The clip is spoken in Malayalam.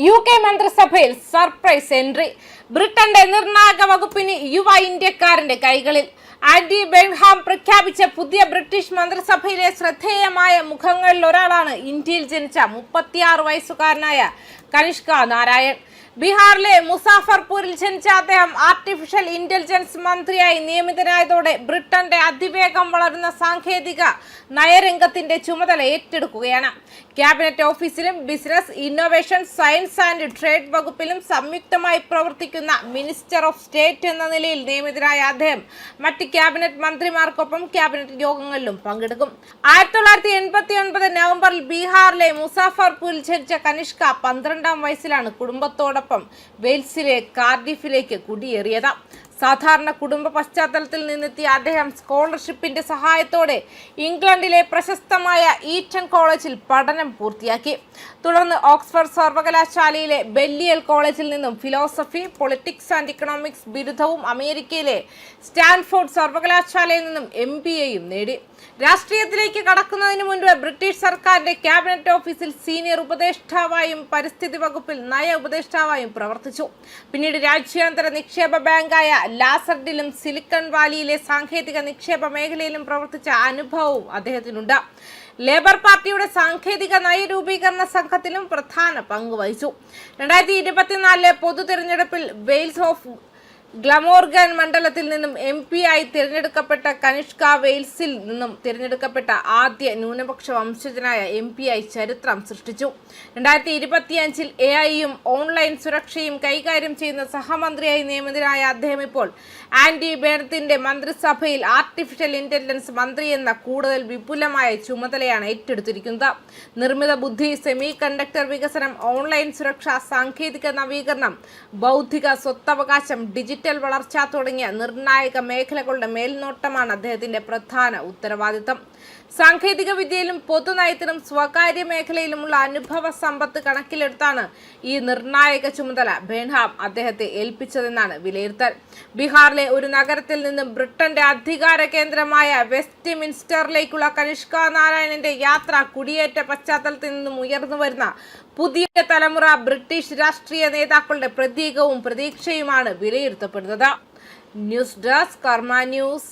UK മന്ത്രിസഭയിൽ സർപ്രൈസ് എൻട്രി. ബ്രിട്ടന്റെ നിർണായക വകുപ്പിന് യുവ ഇന്ത്യക്കാരന്റെ കൈകളിൽ. ആന്റി ബെൻഹാം പ്രഖ്യാപിച്ച പുതിയ ബ്രിട്ടീഷ് മന്ത്രിസഭയിലെ ശ്രദ്ധേയമായ മുഖങ്ങളിൽ ഒരാളാണ് ഇന്ത്യയിൽ ജനിച്ച 36 വയസ്സുകാരനായ കനിഷ്ക നാരായൺ. ബീഹാറിലെ മുസാഫർപൂരിൽ ജനിച്ച അദ്ദേഹം ആർട്ടിഫിഷ്യൽ ഇന്റലിജൻസ് മന്ത്രിയായി നിയമിതനായതോടെ ബ്രിട്ടന്റെ അതിവേഗം വളരുന്ന സാങ്കേതിക നയരംഗത്തിന്റെ ചുമതല ഏറ്റെടുക്കുകയാണ്. ക്യാബിനറ്റ് ഓഫീസിലും business, innovation, science and trade വകുപ്പിലും സംയുക്തമായി പ്രവർത്തിക്കുന്ന മിനിസ്റ്റർ ഓഫ് സ്റ്റേറ്റ് എന്ന നിലയിൽ നിയമിതനായ അദ്ദേഹം മറ്റ് ക്യാബിനറ്റ് മന്ത്രിമാർക്കൊപ്പം ക്യാബിനറ്റ് യോഗങ്ങളിലും പങ്കെടുക്കും. 1989 നവംബറിൽ ബീഹാറിലെ മുസാഫർപൂരിൽ ജനിച്ച കനിഷ്ക 12ാം വയസ്സിലാണ് കുടുംബത്തോടൊപ്പം വെയിൽസിലെ കാർഡിഫിലേക്ക് കുടിയേറിയത്. സാധാരണ കുടുംബ പശ്ചാത്തലത്തിൽ നിന്നെത്തിയ അദ്ദേഹം സ്കോളർഷിപ്പിന്റെ സഹായത്തോടെ ഇംഗ്ലണ്ടിലെ പ്രശസ്തമായ ഈറ്റൺ കോളേജിൽ പഠനം പൂർത്തിയാക്കി. തുടർന്ന് ഓക്സ്ഫോർഡ് സർവകലാശാലയിലെ ബെല്ലിയൽ കോളേജിൽ നിന്നും ഫിലോസഫി, പൊളിറ്റിക്സ് ആൻഡ് ഇക്കണോമിക്സ് ബിരുദവും അമേരിക്കയിലെ സ്റ്റാൻഫോർഡ് സർവകലാശാലയിൽ നിന്നും MBAയും നേടി. രാഷ്ട്രീയത്തിലേക്ക് കടക്കുന്നതിന് മുൻപ് ബ്രിട്ടീഷ് സർക്കാരിന്റെ ക്യാബിനറ്റ് ഓഫീസിൽ സീനിയർ ഉപദേഷ്ടാവായും പരിസ്ഥിതി വകുപ്പിൽ നയ ഉപദേഷ്ടാവായും പ്രവർത്തിച്ചു. പിന്നീട് രാജ്യാന്തര നിക്ഷേപ ബാങ്കായ ലാസർഡിലും സിലിക്കൺ വാലിയിലെ സാങ്കേതിക നിക്ഷേപ മേഖലയിലും പ്രവർത്തിച്ച അനുഭവവും അദ്ദേഹത്തിനുണ്ട്. ലേബർ പാർട്ടിയുടെ സാങ്കേതിക നയരൂപീകരണ സംഘത്തിലും പ്രധാന പങ്ക് വഹിച്ചു. 2024 പൊതു തെരഞ്ഞെടുപ്പിൽ വെയിൽസ് ഓഫ് ഗ്ലമോർഗൻ മണ്ഡലത്തിൽ നിന്നും MP ആയി തിരഞ്ഞെടുക്കപ്പെട്ട കനിഷ്ക വെയിൽസിൽ നിന്നും തിരഞ്ഞെടുക്കപ്പെട്ട ആദ്യ ന്യൂനപക്ഷ വംശജനായ MP ആയി ചരിത്രം സൃഷ്ടിച്ചു. 2025 AI-യും ഓൺലൈൻ സുരക്ഷയും കൈകാര്യം ചെയ്യുന്ന സഹമന്ത്രിയായി നിയമിതനായ അദ്ദേഹം ഇപ്പോൾ ആന്റി ബെർത്തിന്റെ മന്ത്രിസഭയിൽ ആർട്ടിഫിഷ്യൽ ഇന്റലിജൻസ് മന്ത്രി എന്ന കൂടുതൽ വിപുലമായ ചുമതലയാണ് ഏറ്റെടുത്തിരിക്കുന്നത്. നിർമ്മിത ബുദ്ധി, സെമി കണ്ടക്ടർ വികസനം, ഓൺലൈൻ സുരക്ഷ, സാങ്കേതിക നവീകരണം, ബൗദ്ധിക സ്വത്തവകാശം, ഡിജിറ്റൽ വളർച്ച തുടങ്ങിയ നിർണായക മേഖലകളുടെ മേൽനോട്ടമാണ് അദ്ദേഹത്തിന്റെ പ്രധാന ഉത്തരവാദിത്തം. സാങ്കേതിക വിദ്യയിലും പൊതുനയത്തിലും സ്വകാര്യ മേഖലയിലുമുള്ള അനുഭവ സമ്പത്ത് കണക്കിലെടുത്താണ് ഈ നിർണായക ചുമതല ബെൻഹാം അദ്ദേഹത്തെ ഏൽപ്പിച്ചതെന്നാണ് വിലയിരുത്തൽ. ബീഹാറിലെ ഒരു നഗരത്തിൽ നിന്നും ബ്രിട്ടന്റെ അധികാര കേന്ദ്രമായ വെസ്റ്റ് മിൻസ്റ്ററിലേക്കുള്ള കനിഷ്ക നാരായണന്റെ യാത്ര കുടിയേറ്റ പശ്ചാത്തലത്തിൽ നിന്നും ഉയർന്നു വരുന്ന പുതിയ തലമുറ ബ്രിട്ടീഷ് രാഷ്ട്രീയ നേതാക്കളുടെ പ്രതീകവും പ്രതീക്ഷയുമാണ് വിലയിരുത്തപ്പെടുന്നത്. ന്യൂസ് ഡെസ്ക് കർമ്മ ന്യൂസ്.